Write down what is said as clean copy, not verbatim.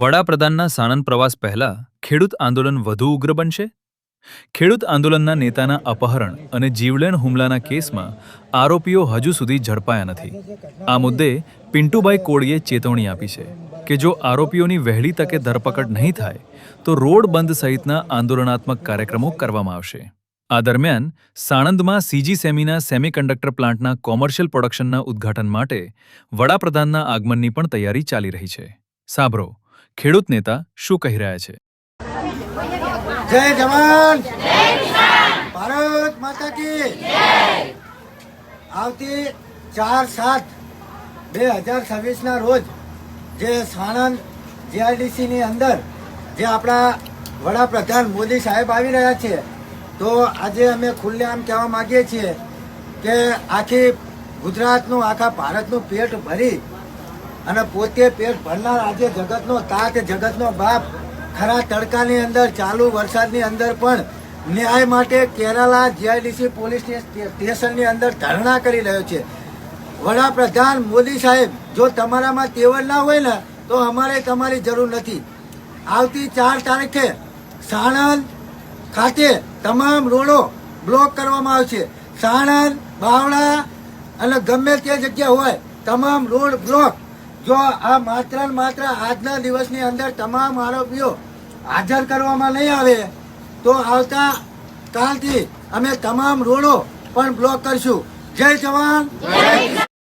વડાપ્રધાનના સાણંદ પ્રવાસ પહેલા ખેડૂત આંદોલન વધુ ઉગ્ર બનશે. ખેડૂત આંદોલનના નેતાના અપહરણ અને જીવલેણ હુમલાના કેસમાં આરોપીઓ હજુ સુધી ઝડપાયા નથી. આ મુદ્દે પિન્ટુભાઈ કોળીએ ચેતવણી આપી છે કે જો આરોપીઓની વહેલી તકે ધરપકડ નહીં થાય તો રોડ બંધ સહિતના આંદોલનાત્મક કાર્યક્રમો કરવામાં આવશે. આ દરમિયાન સાણંદમાં સીજી સેમિકન્ડક્ટર પ્લાન્ટના કોમર્શિયલ પ્રોડક્શનના ઉદ્ઘાટન માટે વડાપ્રધાનના આગમનની પણ તૈયારી ચાલી રહી છે. સાંભળો ખેડૂત નેતા શું કહી રહ્યા છે. જય જવાન, ભારત માતા કી જય. આવતી 4/7/2026 રોજ જે સાણંદ જીઆઈડીસીની અંદર જે આપણા વડાપ્રધાન મોદી સાહેબ આવી રહ્યા છે, તો આજે અમે ખુલ્લેઆમ કહેવા માંગીએ છીએ કે આખી ગુજરાતનું, આખા ભારતનું પેટ ભરી અને પોતે પેટ ભરનાર આજે જગતનો તાત, જગતનો બાપ ખરા તડકાની અંદર, ચાલુ વરસાદની અંદર પણ ન્યાય માટે કેરાલા જીઆઈડીસી પોલીસ સ્ટેશનની અંદર ધરણા કરી રહ્યો છે. વડાપ્રધાન મોદી સાહેબ, જો તમારામાં તેવડ ના હોય ને તો અમારે તમારી જરૂર નથી. આવતી 4 તારીખે સાણંદ ખાતે તમામ રોડો બ્લોક કરવામાં આવશે. સાણંદ, બાવળા અને ગમે તે જગ્યા હોય તમામ રોડ બ્લોક. જો આ માત્ર આજના દિવસની અંદર તમામ આરોપીઓ હાજર કરવામાં નહીં આવે તો આવતા કાલથી અમે તમામ રોડો પણ બ્લોક કરશું. જય જવાન.